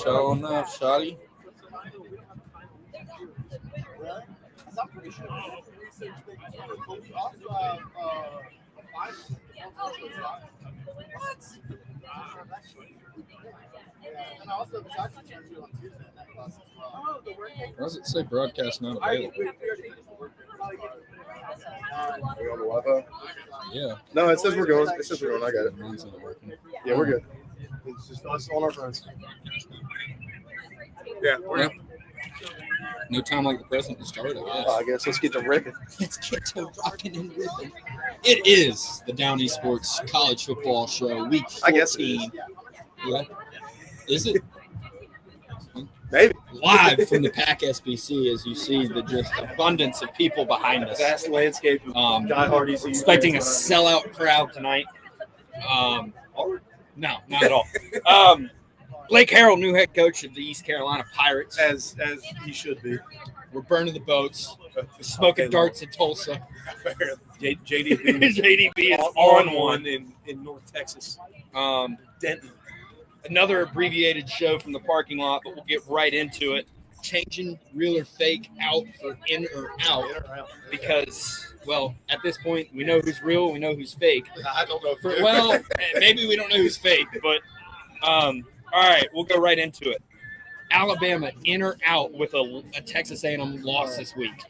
Showing up, Shotty. I'm pretty sure. What? And also, it's actually turned on Tuesday in that class as well. Why does it say broadcast not available? We on the Wi-Fi? Yeah. No, it says we're going. It says we're going. I got it. Mine's not working. Yeah, we're good. It's just us on our phones. Yeah, we're good. No time like the present to start, I guess. I guess let's get to ripping. Let's get to rocking and ripping. It is the Downey Sports College Football Show, Week 14. I guess it is. Yeah. Is it? Maybe. Live from the PAC SBC, as you see the just abundance of people behind us. Vast landscape of diehard ECU. Expecting a sellout crowd tonight. No, not at all. Blake Harrell, new head coach of the East Carolina Pirates. As he should be. We're burning the boats, smoking darts in Tulsa. JDB is on one in North Texas. Denton. Another abbreviated show from the parking lot, but we'll get right into it. Changing real or fake out for in or out. Because, well, at this point, we know who's real, we know who's fake. I don't know. Well, maybe we don't know who's fake, but all right, we'll go right into it. Alabama in or out with a Texas A&M loss this week?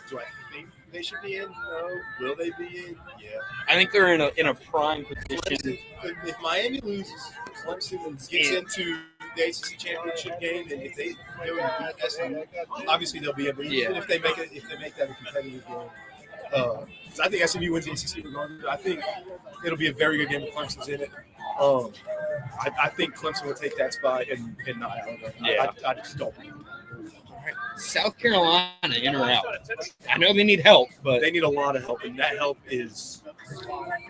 Do I think they should be in? No. Will they be in? Yeah. I think they're in a prime position. If Miami loses, Clemson gets into the ACC championship game, and if they go and beat DESN, obviously they'll be able. Even if they make that a competitive game. I think SMU wins the ACC regardless. I think it'll be a very good game if Clemson's in it. I think Clemson will take that spot and not Alabama. Yeah. I just don't. South Carolina in or out? I know they need help, but they need a lot of help, and that help is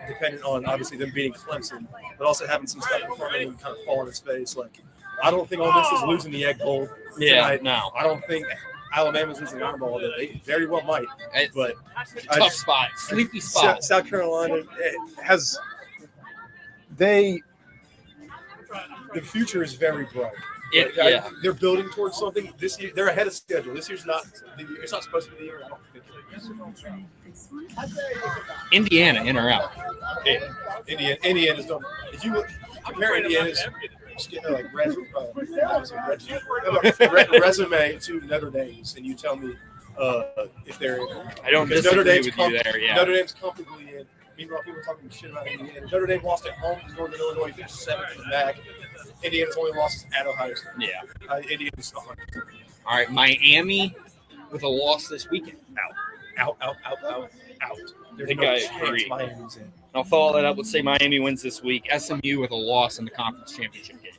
dependent on obviously them beating Clemson, but also having some stuff in front of them kind of fall on his face. Like, I don't think Ole Miss is losing the Egg Bowl tonight. No. I don't think Alabama's losing the Iron Bowl. They very well might, but tough spot, sleepy spot. South Carolina has the future is very bright. They're building towards something this year. They're ahead of schedule. This year's not. It's not supposed to be the year. I don't think it is. Indiana in or out? Indiana's done. If you compare Indiana's resume to Notre Dame's, and you tell me if they're in. I don't disagree with you there. Yeah. Notre Dame's comfortably in. Meanwhile, people are talking shit about Indiana. Notre Dame lost at home to Northern Illinois, finished 7th in the back. Indiana's only lost at Ohio State. Yeah. Indiana's 100%. All right, Miami with a loss this weekend. Out. I think I agree. I'll follow that up. Let's say Miami wins this week. SMU with a loss in the conference championship game.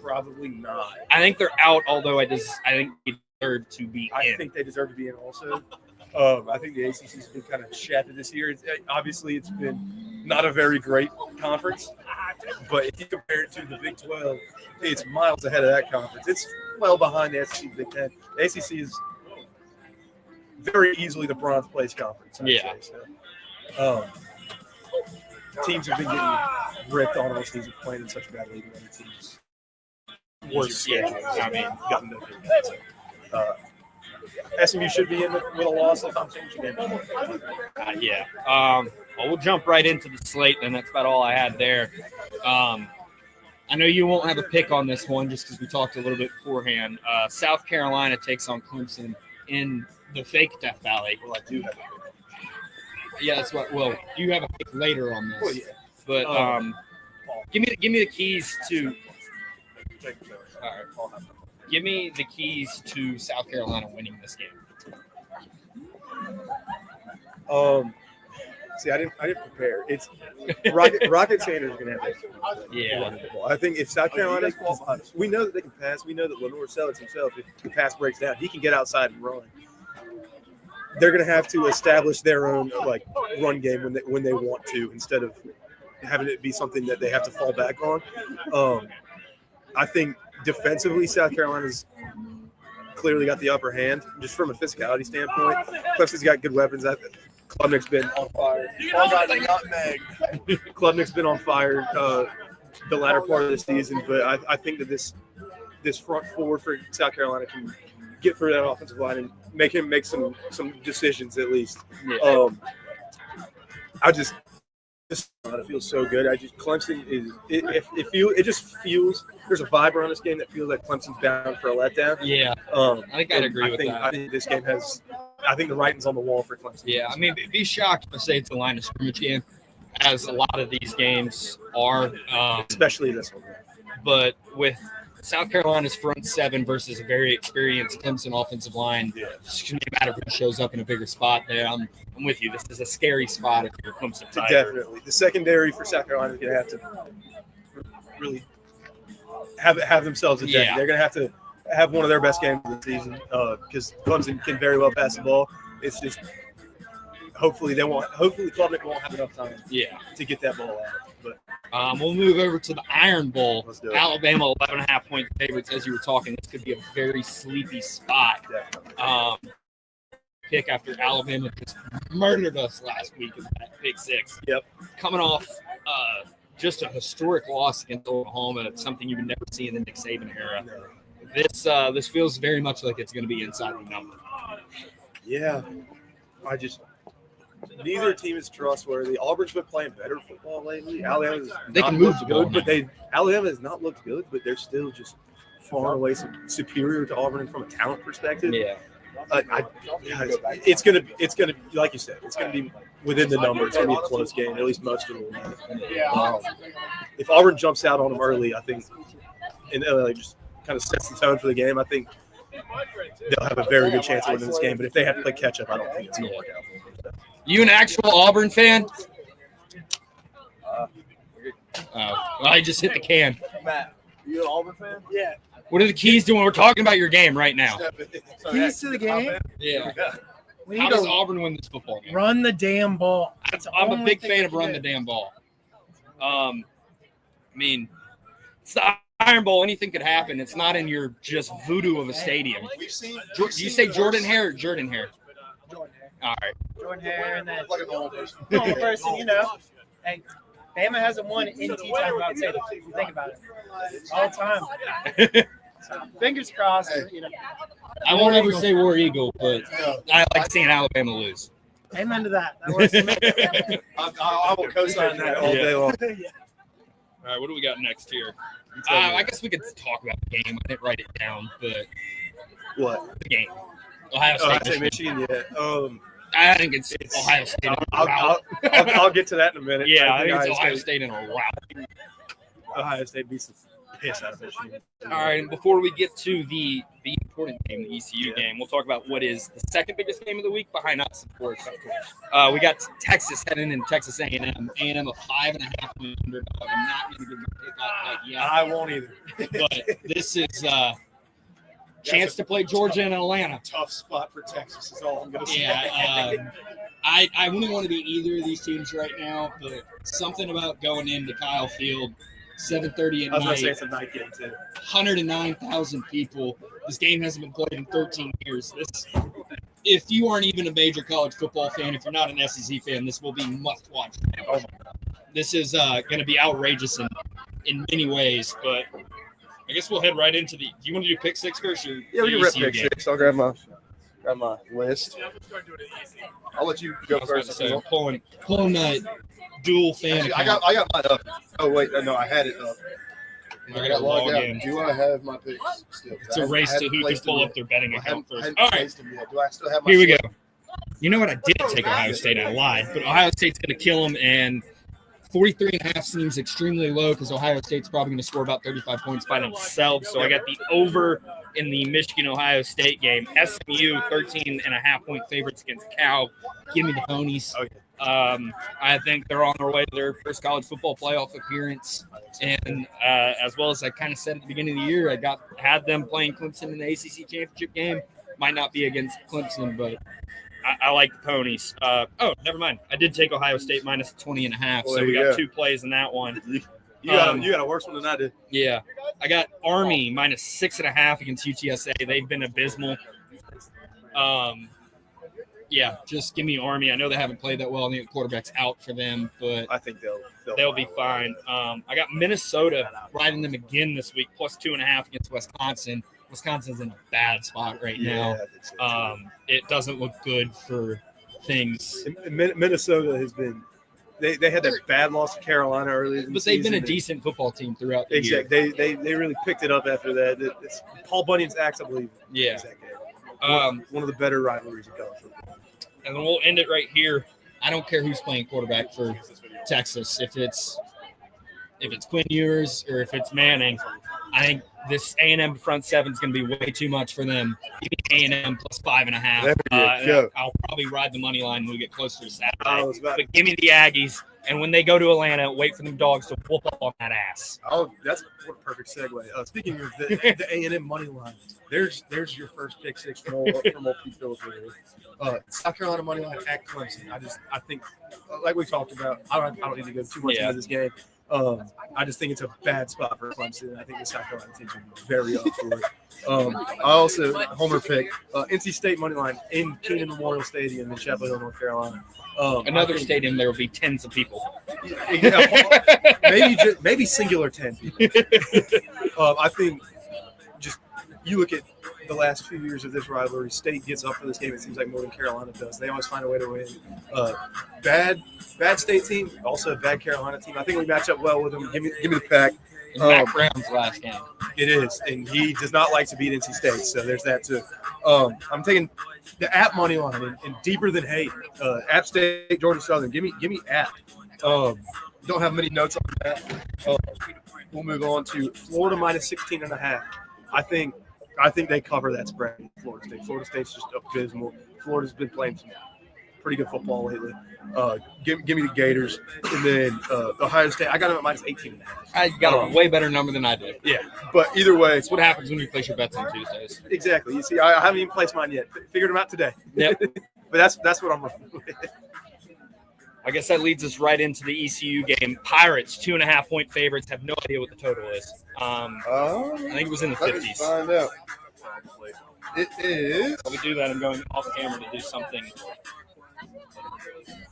Probably not. I think they're out, although I think they deserve to be in. I think they deserve to be in also. I think the ACC's been kind of shafted this year. Obviously, it's been not a very great conference, but if you compare it to the Big 12, it's miles ahead of that conference. It's well behind the SEC Big 10. The ACC is very easily the bronze place conference. Yeah. So, teams have been getting ripped on all season playing in such a bad league. Other teams worse schedules. I mean, gotten SMU should be in with a loss in the championship game. Yeah. Well, we'll jump right into the slate, and that's about all I had there. I know you won't have a pick on this one just because we talked a little bit beforehand. South Carolina takes on Clemson in the fake Death Valley. Well, I do have a pick. Yeah, that's what. Well, you have a pick later on this. Well, yeah. But give me the keys to. All right. Give me the keys to South Carolina winning this game. See, I didn't prepare. It's Rocket Sanders is going to have it. Yeah. I think if South Carolina, we know that they can pass. We know that Lenore Sellers himself, if the pass breaks down, he can get outside and run. They're going to have to establish their own run game when they want to, instead of having it be something that they have to fall back on. I think defensively, South Carolina's clearly got the upper hand, just from a physicality standpoint. Clemson's got good weapons. Klubnik's been on fire. Klubnik's been on fire. the latter part of the season, but I think that this front four for South Carolina can get through that offensive line and make him make some decisions at least. Yeah. It feels so good. Clemson is it just feels there's a vibe around this game that feels like Clemson's bound for a letdown. Yeah. I think I'd agree with that. I think this game I think the writing's on the wall for Clemson. Yeah, I mean, be shocked if I say it's a line of scrimmage game, as a lot of these games are. Especially this one. But with South Carolina's front seven versus a very experienced Clemson offensive line, it's going to matter who shows up in a bigger spot there. I'm with you. This is a scary spot if you're a Clemson Tiger. Definitely. The secondary for South Carolina is going to have to really have themselves a day. Yeah. They're going to have to have one of their best games of the season because Clemson can very well pass the ball. It's just hopefully Klubnik won't have enough time to get that ball out. But we'll move over to the Iron Bowl. Let's do it. Alabama 11.5-point favorites. As you were talking, this could be a very sleepy spot. Pick after Alabama just murdered us last week in that Big Six. Yep. Coming off just a historic loss against Oklahoma. It's something you would never see in the Nick Saban era. This feels very much like it's going to be inside the number. Yeah. Neither team is trustworthy. Auburn's been playing better football lately. Alabama can move the ball good, but Alabama has not looked good, but they're still just far away superior to Auburn from a talent perspective. Yeah. It's gonna be like you said. It's gonna be within the number. It's gonna be a close game. At least most of them. If Auburn jumps out on them early, I think, and just kind of sets the tone for the game, I think they'll have a very good chance of winning this game. But if they have to play catch up, I don't think it's gonna work out for them. You an actual Auburn fan? I just hit the can. Matt, you an Auburn fan? Yeah. What are the keys to when we're talking about your game right now? Keys to the game? Yeah. We How need does to Auburn win this football game? run the damn ball. That's the I'm a only big thing fan we of can run do. the damn ball. I mean, it's the Iron Bowl. Anything could happen. It's not in your just voodoo of a stadium. Do you say Jordan Hare or Jordan Hare? Jordan Hare. All right. Jordan Hare and then normal person, Hey, Bama hasn't won in T-time without saying it. If you think about it. All the time. So, fingers crossed, I won't ever say War Eagle, but I like seeing Alabama lose. Amen to that. That works for me. I will co-sign that all day long. All right, what do we got next here? I guess we could talk about the game. I didn't write it down, but What? the game. Ohio I'd State. say Michigan. Yeah. I think it's Ohio State in a rout. I'll get to that in a minute. Yeah, I think it's Ohio State in a rout. Ohio State beats the piss out of Michigan. All right, and before we get to the important game, the ECU game, we'll talk about what is the second biggest game of the week behind us, of course. We got Texas heading in Texas A&M. A&M a 5.5 underdog. I'm not going to give my pick out yet. I won't either. But this is chance to play Georgia and Atlanta. Tough spot for Texas is all I'm going to say. Yeah, I wouldn't want to be either of these teams right now, but something about going into Kyle Field, 7:30 at I was going to night, say it's a night game too. 109,000 people. This game hasn't been played in 13 years. If you aren't even a major college football fan, if you're not an SEC fan, this will be must-watch. This is going to be outrageous in many ways, but I guess we'll head right into the – do you want to do pick six first? Or Yeah, we the can rip ECU pick game? six. I'll grab my list. I'll let you go I was about to first. say, I'm pulling dual fan Actually, I account. got mine up. Oh wait, no, I had it up. I got log in. Do I have my picks still? It's a race to who can pull up their betting account first. All All right, right. Do I still have my here we go. slip? You know what? I did take Ohio State. I lied, but Ohio State's going to kill them, and 43.5 seems extremely low because Ohio State's probably going to score about 35 points by themselves. So I got the over in the Michigan-Ohio State game. SMU 13.5-point favorites against Cal. Give me the ponies. Okay. I think they're on their way to their first college football playoff appearance. And as well as I kind of said at the beginning of the year, I had them playing Clemson in the ACC championship game. Might not be against Clemson, but I like the ponies. Never mind. I did take Ohio State minus 20.5, so we got 2 plays in that one. You got a worse one than I did. Yeah. I got Army minus 6.5 against UTSA. They've been abysmal. Yeah, just give me Army. I know they haven't played that well. I think the quarterback's out for them, but I think they'll be fine. I got Minnesota riding them again this week, plus 2.5 against Wisconsin. Wisconsin's in a bad spot right now. I think so too. It doesn't look good for things. And Minnesota has been. They had that bad loss to Carolina earlier, But they've been a decent football team throughout the year. Exactly. They really picked it up after that. It's Paul Bunyan's axe, I believe. Yeah. Is that game. One of the better rivalries in college football. And then we'll end it right here. I don't care who's playing quarterback for Texas. If it's Quinn Ewers or if it's Manning, I think this A&M front seven is going to be way too much for them. Give me A&M plus 5.5. There you go. I'll probably ride the money line when we get closer to Saturday. But give me the Aggies. And when they go to Atlanta, wait for them dogs to whoop up on that ass. Oh, that's what a perfect segue. Speaking of the A&M money line, there's your first pick six from old Pete Phillips. South Carolina money line at Clemson. I think, like we talked about, I don't need to go too much into this game. I just think it's a bad spot for Clemson. I think the South Carolina team should be very up for it. I also homer pick NC State money line in Keenan Memorial Stadium in Chapel Hill, North Carolina. Another stadium, there will be tens of people. Maybe singular 10 people. I think just you look at the last few years of this rivalry, State gets up for this game. It seems like more than Carolina does. They always find a way to win. Bad State team, also a bad Carolina team. I think we match up well with them. Give me the pack. Matt Brown's last game. It is, and he does not like to beat NC State, so there's that too. I'm taking the App money line and deeper than hate. App State, Georgia Southern. Give me App. Don't have many notes on that. We'll move on to Florida minus 16.5. I think they cover that spread. Florida State. Florida State's just abysmal. Florida's been playing some pretty good football lately. Give me the Gators, and then Ohio State. I got them at minus 18.5. I got a way better number than I did. Yeah, but either way, It's what happens when you place your bets on Tuesdays. exactly. You see, I haven't even placed mine yet. Figured them out today. Yep. But that's what I'm running with. I guess that leads us right into the ECU game. Pirates, 2.5-point favorites. Have no idea what the total is. I think it was in the 50s. Find out. It is. While we do that, I'm going off camera to do something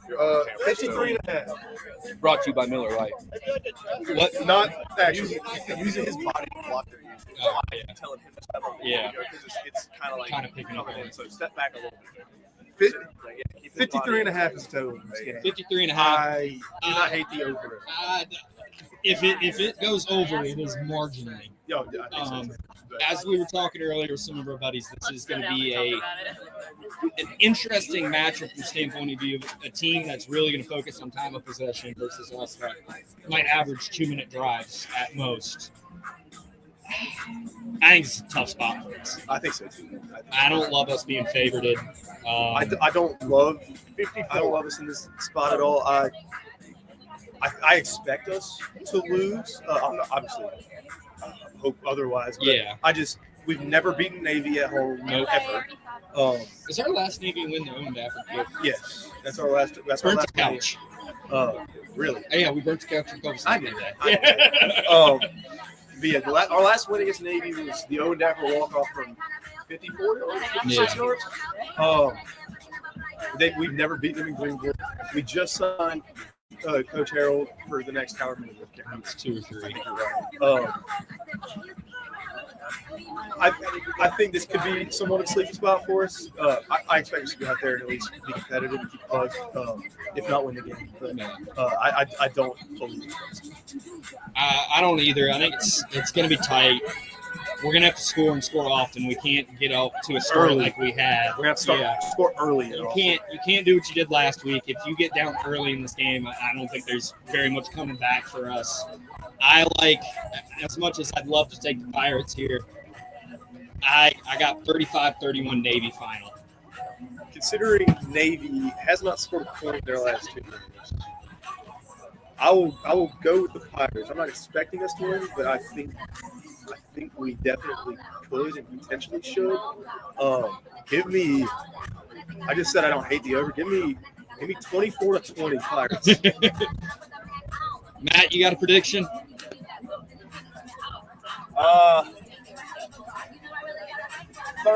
53.5. brought to you by Miller Lite. What? Not actually using his body to block their use. Oh, yeah. Telling him to step up. Yeah. Because it's kind of like Kind of picking up on it. So step back a little bit. 53.5 is total in this game. 53.5. I do not hate the over. If it goes over, it is marginally. Yo, I think so. As we were talking earlier with some of our buddies, this is going to be an interesting matchup from the standpoint of view of a team that's really going to focus on time of possession versus us that might average 2-minute drives at most. I think it's a tough spot for us. I think so too. I don't love us being favorited. I don't love us in this spot at all. I expect us to lose. I'm not, obviously, I hope otherwise. But Yeah. We've never beaten Navy at home ever. Is our last Navy win the Owen Dafford Field? Yes, that's our last. That's our Burnt last the couch. Really? Yeah, we burnt the couch and Cobus. I did that. But yeah, our last win against Navy was the Owen Dafford walk-off from 54 yards, 56 yards. We've never beaten them in Greenville. We just signed Coach Harold for the next however many years. It's 2 or 3. I think this could be somewhat of a sleeping spot for us. I expect us to go out there and at least be competitive and keep close, if not win the game. But I don't fully trust it. I don't either. I think it's going to be tight. We're going to have to score and score often. We can't get out to a start Early. like we had. We're going to have to score early. You can't do what you did last week. If you get down early in this game, I don't think there's very much coming back for us. I like, as much as I'd love to take the Pirates here, I got 35-31 Navy final. Considering Navy has not scored a point in their last 2 games, I will go with the Pirates. I'm not expecting us to win, but I think we definitely could and potentially should. Give me. I just said I don't hate the over. Give me 24-20 Pirates. Matt, you got a prediction? 30-27.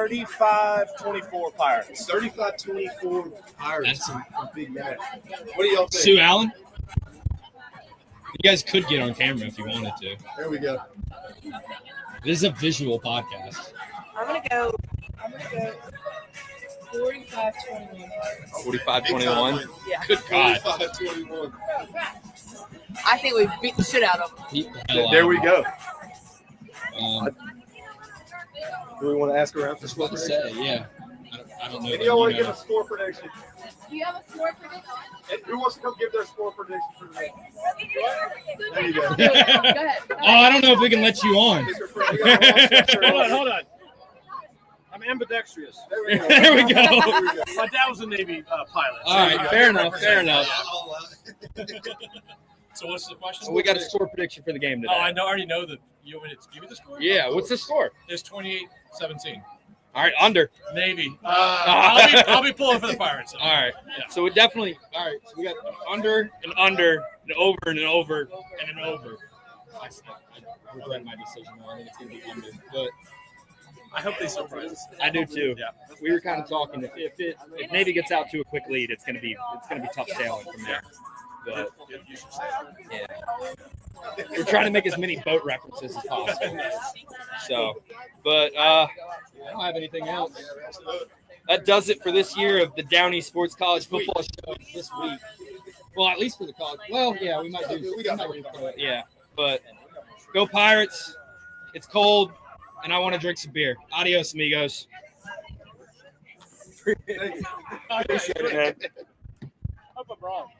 35-24 Pirates. 35-24 Pirates from Big Mac. What do y'all think? Sue Allen. You guys could get on camera if you wanted to. There we go. This is a visual podcast. I'm gonna go 45-21. 45-21. Yeah. Good God. 45-21. I think we beat the shit out of them. Beat the hell out There of we them. go. Um, Do we want to ask around for I was score about to prediction? say, yeah. I don't know. Any that of y'all want to you give a score prediction? Do you have a score prediction? And who wants to come give their score prediction for the game? There you go. Go ahead. Oh, I don't know if we can let you on. Mr. Fred, we got a long stretch. Hold on. I'm ambidextrous. There we go. There we go. There we go. My dad was a Navy pilot. All right, fair enough. Fair enough. So what's the question? So we got a score prediction for the game today. Oh, I already know that. You want me to give you the score? Yeah, what's the score? It's 28-17. All right, under. Navy. I'll be pulling for the Pirates. All right. Yeah. So we definitely. All right. So we got an under, an over, and an over, and an over. I regret my decision. I think it's gonna be under, but I hope they surprise us. I do too. Yeah. We were kind of talking if Navy gets out to a quick lead, it's gonna be tough sailing from there. But yeah, we're trying to make as many boat references as possible. So, but I don't have anything else. That does it for this year of the Downey Sports College Football Show this week. Well, at least for the college. Well, yeah, we might do. Yeah, but go Pirates! It's cold, and I want to drink some beer. Adios, amigos. Thank you. Appreciate it, man. Hope I'm wrong.